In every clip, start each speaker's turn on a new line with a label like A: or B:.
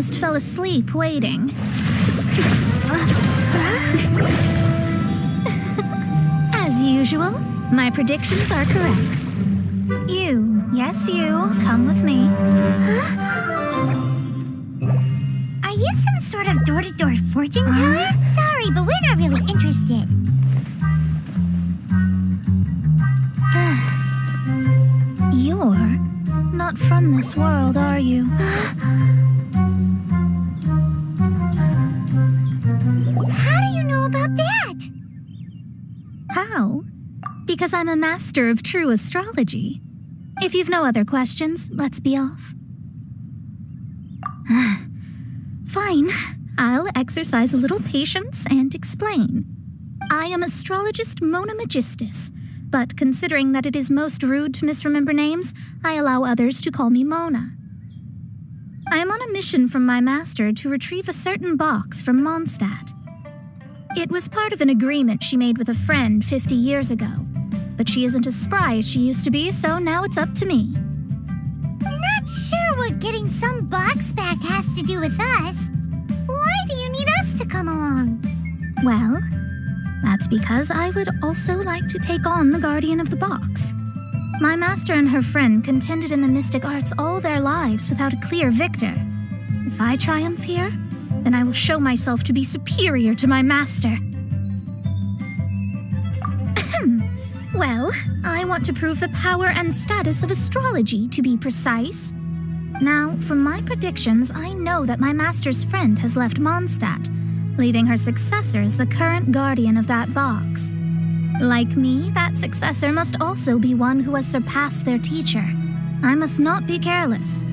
A: almost fell asleep waiting. As usual, my predictions are correct. Yes you, come with me.
B: Are you some sort of door-to-door fortune teller? Sorry, but we're not really interested.
A: You're not from this world, are you?
B: How do you know about that?
A: How? Because I'm a master of true astrology. If you've no other questions, let's be off. Fine. I'll exercise a little patience and explain. I am astrologist Mona Magistus, but considering that it is most rude to misremember names, I allow others to call me Mona. I am on a mission from my master to retrieve a certain box from Mondstadt. It was part of an agreement she made with a friend 50 years ago, but she isn't as spry as she used to be, so now it's up to me.
B: Not sure what getting some box back has to do with us. Why do you need us to come along?
A: Well, that's because I would also like to take on the guardian of the box. My master and her friend contended in the mystic arts all their lives without a clear victor. If I triumph here, then I will show myself to be superior to my master. Well, I want to prove the power and status of astrology, to be precise. Now, from my predictions, I know that my master's friend has left Mondstadt, leaving her successor as the current guardian of that box. Like me, that successor must also be one who has surpassed their teacher. I must not be careless.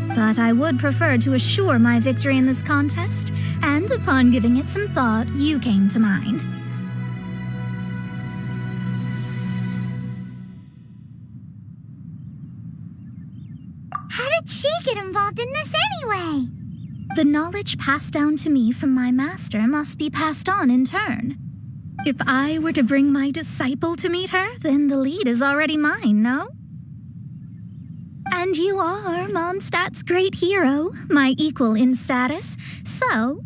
A: But I would prefer to assure my victory in this contest, and upon giving it some thought, you came to mind.
B: How did she get involved in this anyway?
A: The knowledge passed down to me from my master must be passed on in turn. If I were to bring my disciple to meet her, then the lead is already mine, no? And you are Mondstadt's great hero, my equal in status, so...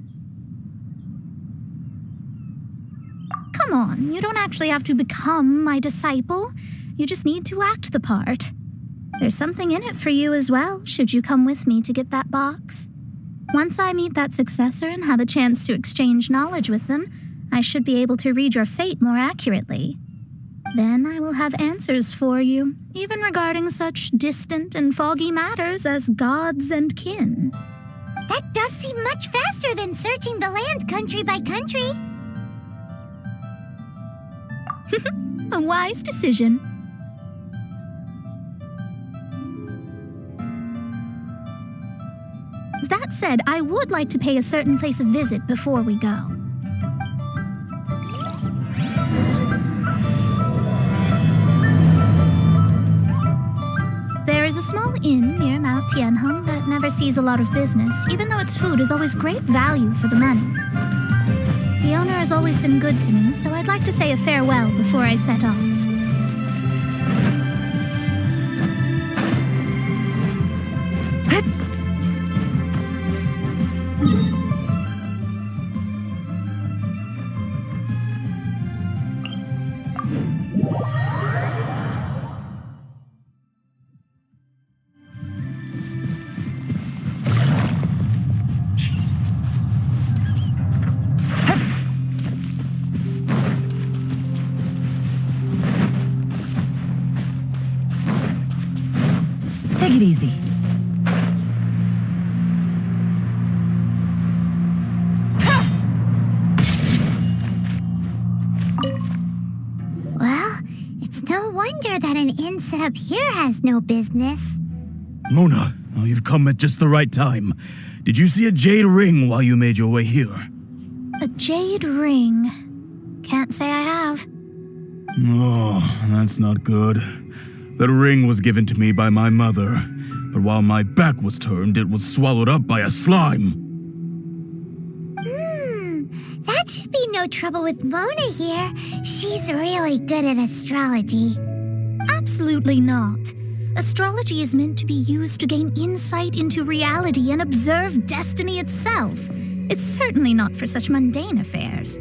A: Come on, you don't actually have to become my disciple. You just need to act the part. There's something in it for you as well, should you come with me to get that box. Once I meet that successor and have a chance to exchange knowledge with them, I should be able to read your fate more accurately. Then I will have answers for you, even regarding such distant and foggy matters as gods and kin.
B: That does seem much faster than searching the land country by country.
A: A wise decision. That said, I would like to pay a certain place a visit before we go. There is a small inn near Mount Tianheng that never sees a lot of business, even though its food is always great value for the money. The owner has always been good to me, so I'd like to say a farewell before I set off.
C: Take it easy.
B: Well, it's no wonder that an inn set up here has no business.
D: Mona, oh, you've come at just the right time. Did you see a jade ring while you made your way here?
A: A jade ring. Can't say I have.
D: Oh, that's not good. That ring was given to me by my mother, but while my back was turned, it was swallowed up by a slime.
B: That should be no trouble with Mona here. She's really good at astrology.
A: Absolutely not. Astrology is meant to be used to gain insight into reality and observe destiny itself. It's certainly not for such mundane affairs.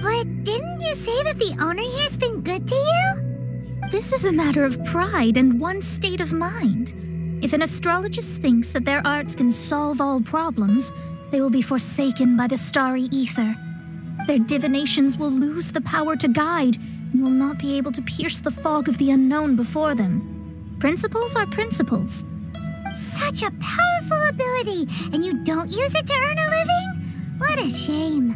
B: But didn't you say that the owner here's been good to you?
A: This is a matter of pride and one's state of mind. If an astrologist thinks that their arts can solve all problems, they will be forsaken by the starry ether. Their divinations will lose the power to guide and will not be able to pierce the fog of the unknown before them. Principles are principles.
B: Such a powerful ability, and you don't use it to earn a living? What a shame.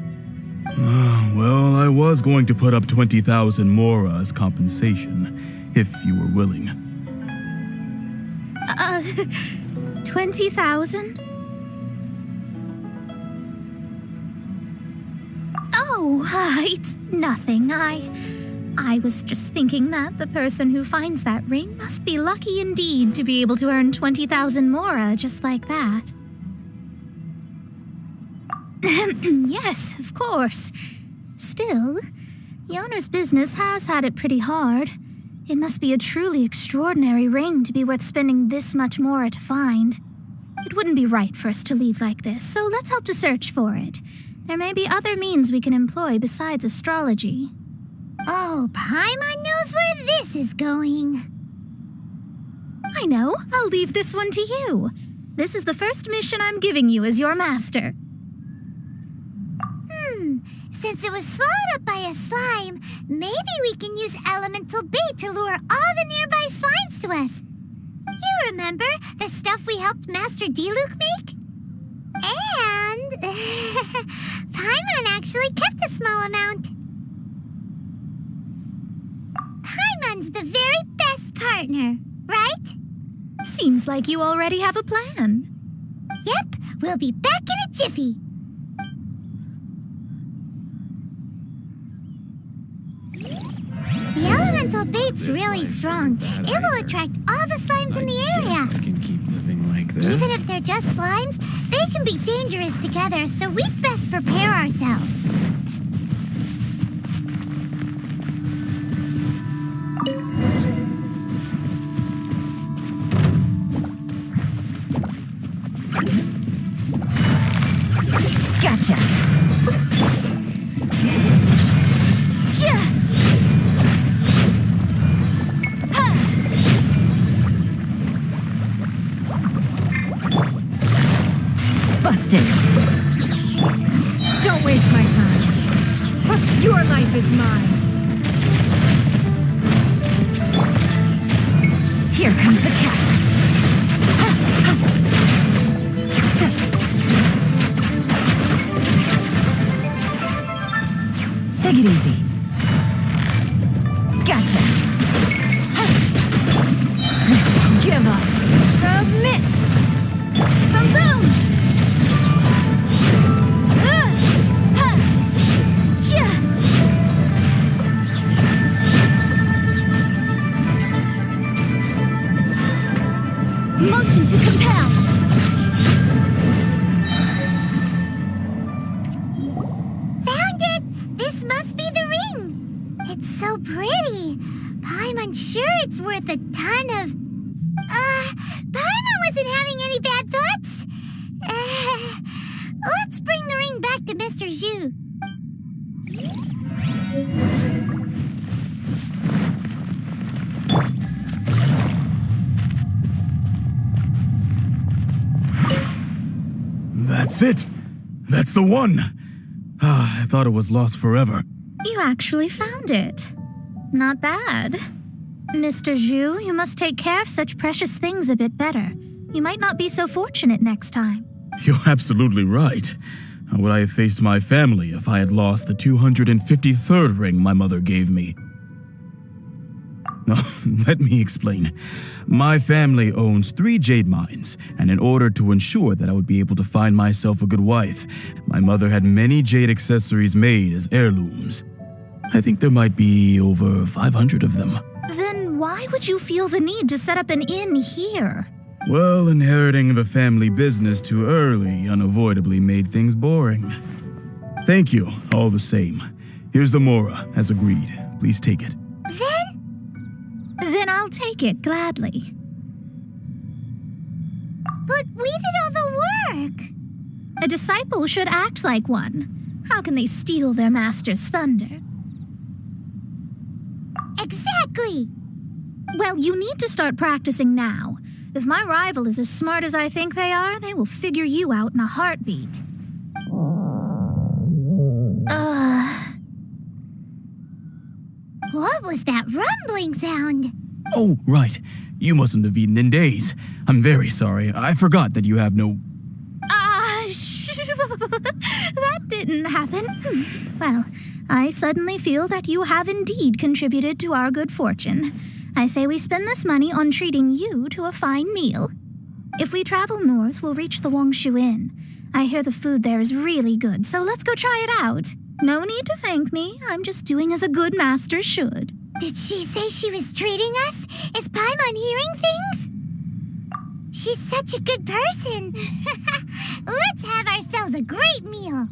D: Well, I was going to put up 20,000 mora as compensation, if you were willing.
A: 20,000? Oh, it's nothing. I was just thinking that the person who finds that ring must be lucky indeed to be able to earn 20,000 mora just like that. Yes, of course. Still, the owner's business has had it pretty hard. It must be a truly extraordinary ring to be worth spending this much mora to find. It wouldn't be right for us to leave like this, so let's help to search for it. There may be other means we can employ besides astrology.
B: Oh, Paimon knows where this is going.
A: I know. I'll leave this one to you. This is the first mission I'm giving you as your master.
B: Since it was swallowed up by a slime, maybe we can use elemental bait to lure all the nearby slimes to us. You remember the stuff we helped Master Diluc make? And Paimon actually kept a small amount. Paimon's the very best partner, right?
A: Seems like you already have a plan.
B: Yep, we'll be back in a jiffy. The elemental bait's really strong. It will attract all the slimes in the area.
C: I can keep living like this.
B: Even if they're just slimes, they can be dangerous together, so we'd best prepare ourselves.
A: Gotcha.
E: Busted. Don't waste my time. Your life is mine. Here comes the catch. Take it easy. Gotcha. Give up. Submit. Boom, boom. Motion to compel.
B: Found it! This must be the ring. It's so pretty. Paimon's sure it's worth a ton of... Paimon wasn't having any bad thoughts. Let's bring the ring back to Mr. Zhu.
D: That's it! That's the one! I thought it was lost forever.
A: You actually found it. Not bad. Mr. Zhu, you must take care of such precious things a bit better. You might not be so fortunate next time.
D: You're absolutely right. How would I have faced my family if I had lost the 253rd ring my mother gave me? No, let me explain. My family owns 3 jade mines, and in order to ensure that I would be able to find myself a good wife, my mother had many jade accessories made as heirlooms. I think there might be over 500 of them.
A: Then why would you feel the need to set up an inn here?
D: Well, inheriting the family business too early unavoidably made things boring. Thank you, all the same. Here's the mora, as agreed. Please take it.
A: Then I'll take it gladly.
B: But we did all the work.
A: A disciple should act like one. How can they steal their master's thunder?
B: Exactly.
A: Well, you need to start practicing now. If my rival is as smart as I think they are, they will figure you out in a heartbeat.
B: What was that rumbling sound?
D: Oh, right. You mustn't have eaten in days. I'm very sorry. I forgot that you have no...
A: That didn't happen. Well, I suddenly feel that you have indeed contributed to our good fortune. I say we spend this money on treating you to a fine meal. If we travel north, we'll reach the Wongshu Inn. I hear the food there is really good, so let's go try it out. No need to thank me. I'm just doing as a good master should.
B: Did she say she was treating us? Is Paimon hearing things? She's such a good person. Let's have ourselves a great meal.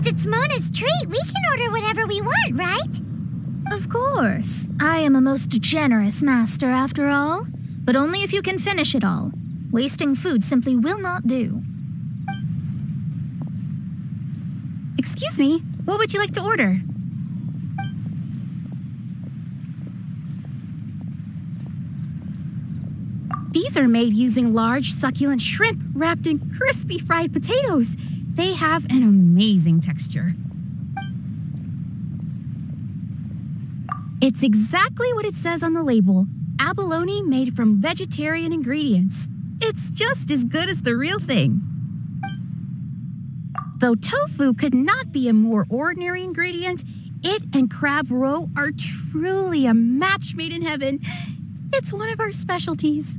B: It's Mona's treat. We can order whatever we want, right?
A: Of course. I am a most generous master, after all. But only if you can finish it all. Wasting food simply will not do.
E: Excuse me, what would you like to order? These are made using large, succulent shrimp wrapped in crispy fried potatoes. They have an amazing texture. It's exactly what it says on the label. Abalone made from vegetarian ingredients. It's just as good as the real thing. Though tofu could not be a more ordinary ingredient, it and crab roe are truly a match made in heaven. It's one of our specialties.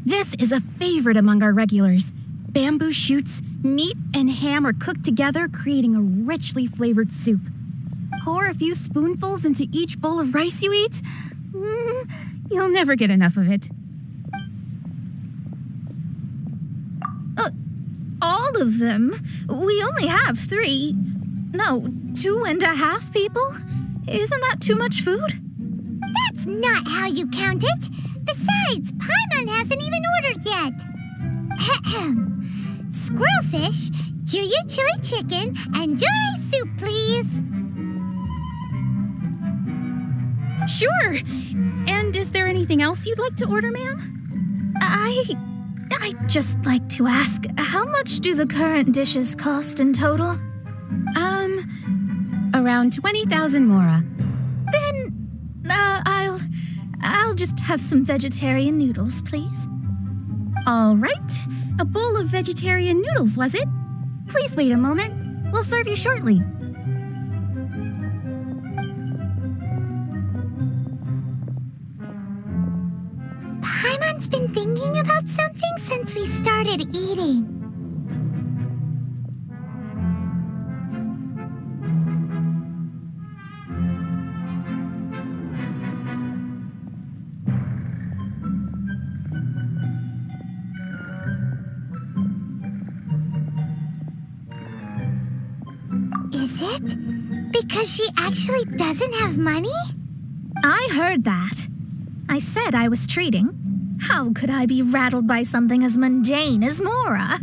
E: This is a favorite among our regulars. Bamboo shoots, meat, and ham are cooked together, creating a richly flavored soup. Pour a few spoonfuls into each bowl of rice you eat. You'll never get enough of it.
A: All of them? We only have 3. No, 2.5 people? Isn't that too much food?
B: That's not how you count it. Besides, Paimon hasn't even ordered yet. Squirrelfish, Juyu chili chicken, and Joy soup, please.
E: Sure. And is there anything else you'd like to order, ma'am?
A: I'd just like to ask, how much do the current dishes cost in total?
E: Around 20,000 mora.
A: Then, I'll just have some vegetarian noodles, please.
E: All right. A bowl of vegetarian noodles, was it? Please wait a moment. We'll serve you shortly.
B: Paimon's been thinking about something since we started eating. Is it? Because she actually doesn't have money?
A: I heard that. I said I was treating. How could I be rattled by something as mundane as Mora?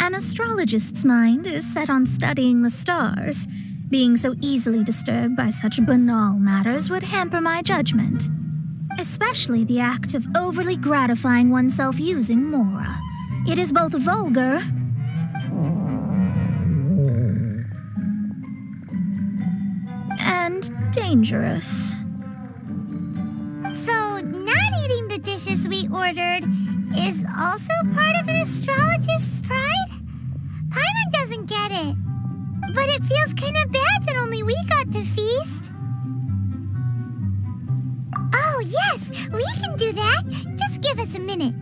A: An astrologist's mind is set on studying the stars. Being so easily disturbed by such banal matters would hamper my judgment. Especially the act of overly gratifying oneself using Mora. It is both vulgar and dangerous.
B: So, not eating the dishes we ordered is also part of an astrologist's pride? Paimon doesn't get it. But it feels kinda bad that only we got to feast. Oh, yes! We can do that! Just give us a minute.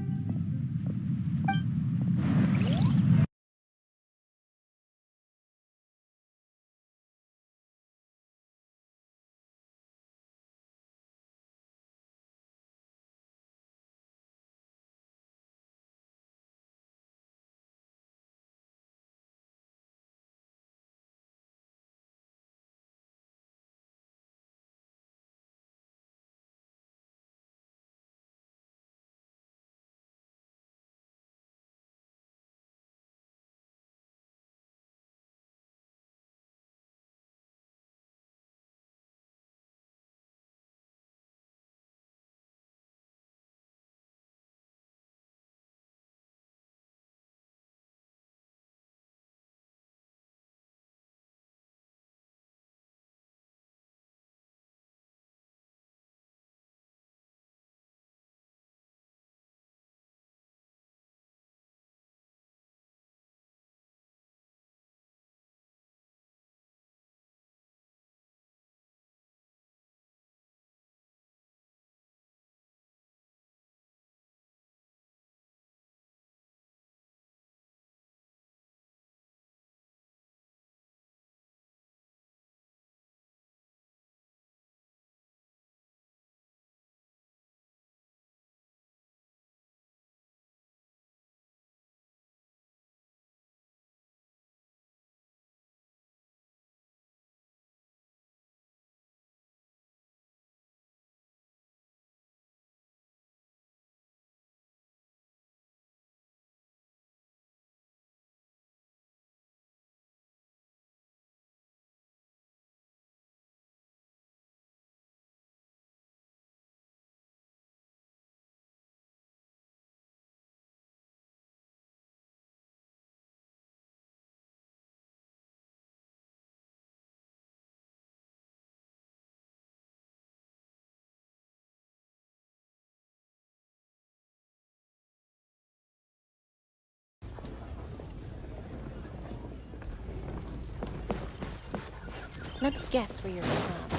F: Let me guess where you're from.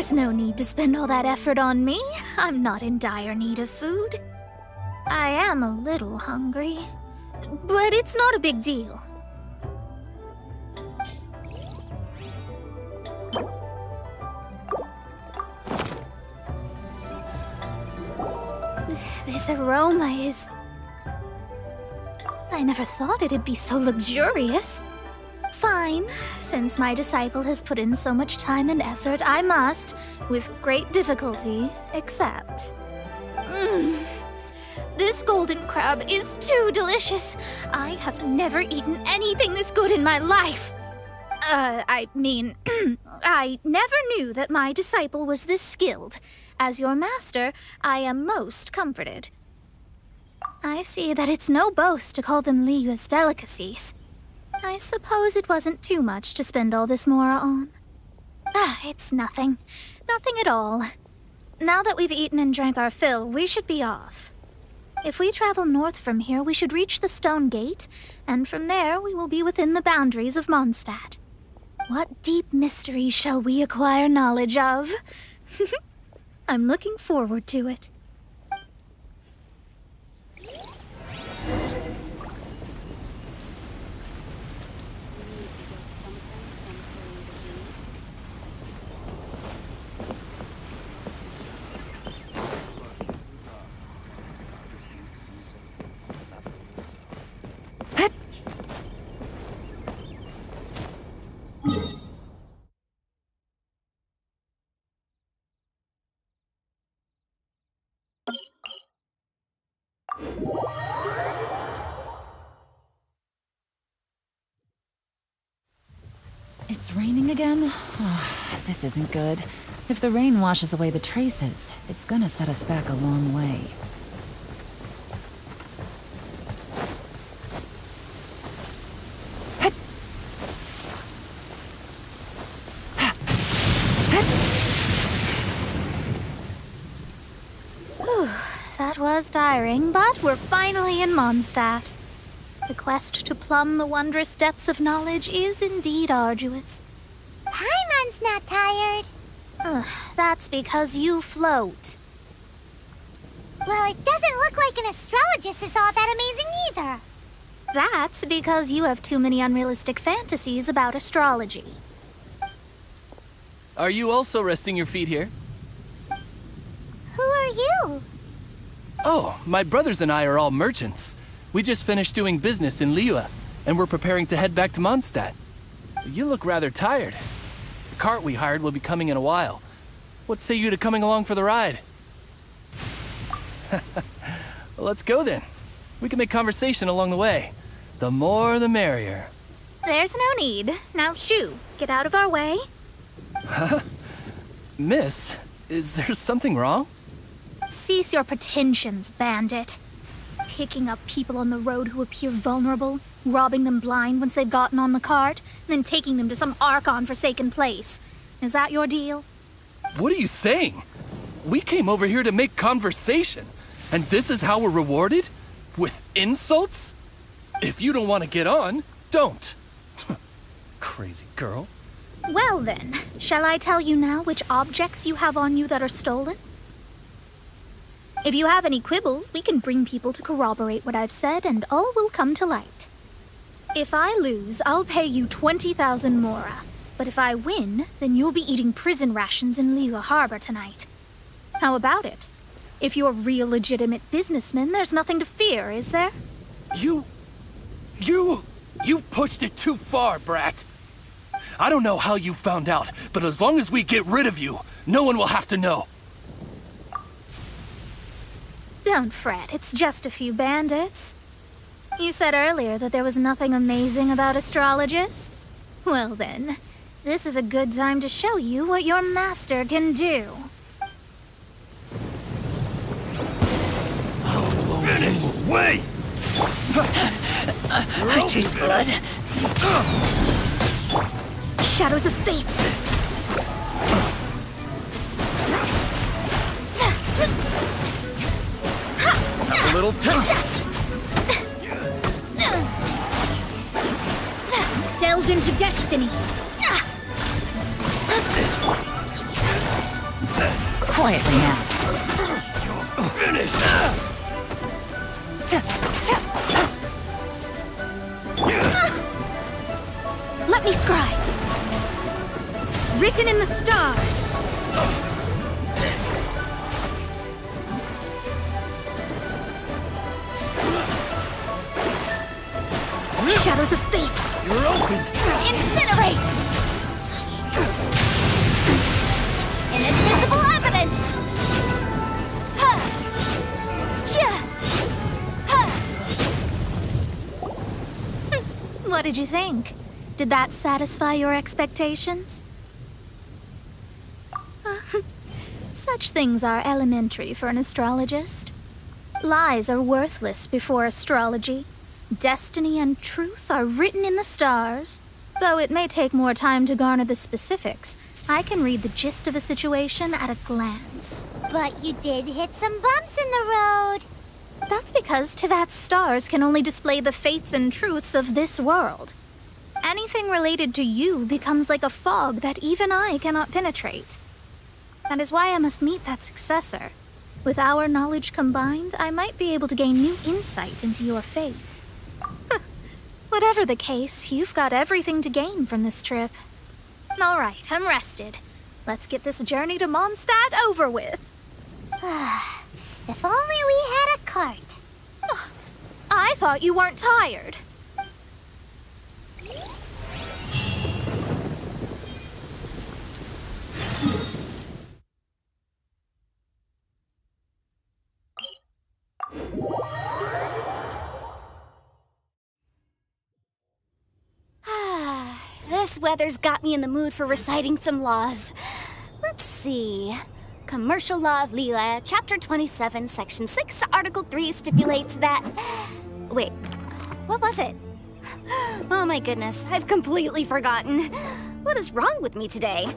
A: There's no need to spend all that effort on me. I'm not in dire need of food. I am a little hungry, but it's not a big deal. This aroma is... I never thought it'd be so luxurious. Fine. Since my disciple has put in so much time and effort, I must, with great difficulty, accept. This golden crab is too delicious. I have never eaten anything this good in my life. I never knew that my disciple was this skilled. As your master, I am most comforted. I see that it's no boast to call them Liyue's delicacies. I suppose it wasn't too much to spend all this mora on. It's nothing. Nothing at all. Now that we've eaten and drank our fill, we should be off. If we travel north from here, we should reach the Stone Gate, and from there we will be within the boundaries of Mondstadt. What deep mysteries shall we acquire knowledge of? I'm looking forward to it.
G: It's raining again? Oh, this isn't good. If the rain washes away the traces, it's gonna set us back a long way.
A: That was tiring, but we're finally in Mondstadt. The quest to plumb the wondrous depths of knowledge is indeed arduous.
B: Paimon's not tired.
A: That's because you float.
B: Well, it doesn't look like an astrologist is all that amazing either.
A: That's because you have too many unrealistic fantasies about astrology.
H: Are you also resting your feet here?
B: Who are you?
H: Oh, my brothers and I are all merchants. We just finished doing business in Liyue, and we're preparing to head back to Mondstadt. You look rather tired. The cart we hired will be coming in a while. What say you to coming along for the ride? Well, let's go then. We can make conversation along the way. The more, the merrier.
A: There's no need. Now, shoo, get out of our way.
H: Miss, is there something wrong?
A: Cease your pretensions, bandit. Picking up people on the road who appear vulnerable, robbing them blind once they've gotten on the cart, and then taking them to some Archon-forsaken place. Is that your deal?
H: What are you saying? We came over here to make conversation, and this is how we're rewarded? With insults? If you don't want to get on, don't. Crazy girl.
A: Well then, shall I tell you now which objects you have on you that are stolen? If you have any quibbles, we can bring people to corroborate what I've said, and all will come to light. If I lose, I'll pay you 20,000 mora. But if I win, then you'll be eating prison rations in Liyue Harbor tonight. How about it? If you're real legitimate businessmen, there's nothing to fear, is there?
H: You pushed it too far, brat. I don't know how you found out, but as long as we get rid of you, no one will have to know.
A: Don't fret, it's just a few bandits. You said earlier that there was nothing amazing about astrologists? Well then, this is a good time to show you what your master can do.
D: Finish! Wait!
G: I taste blood.
A: Shadows of fate!
H: A little tough.
A: Delved into destiny!
G: quietly now.
E: Let me scribe. Written in the stars. Shadows of fate.
H: You're open.
B: Incinerate! Inadmissible evidence! Huh. Chia. Huh.
A: What did you think? Did that satisfy your expectations? Such things are elementary for an astrologist. Lies are worthless before astrology. Destiny and truth are written in the stars. Though it may take more time to garner the specifics, I can read the gist of a situation at a glance.
B: But you did hit some bumps in the road.
A: That's because Tivat's stars can only display the fates and truths of this world. Anything related to you becomes like a fog that even I cannot penetrate. That is why I must meet that successor. With our knowledge combined, I might be able to gain new insight into your fate. Whatever the case, you've got everything to gain from this trip. All right, I'm rested. Let's get this journey to Mondstadt over with.
B: If only we had a cart.
A: I thought you weren't tired.
B: This weather's got me in the mood for reciting some laws. Let's see. Commercial Law of Liyue, Chapter 27, Section 6, Article 3 stipulates that... Wait, what was it? Oh my goodness, I've completely forgotten. What is wrong with me today?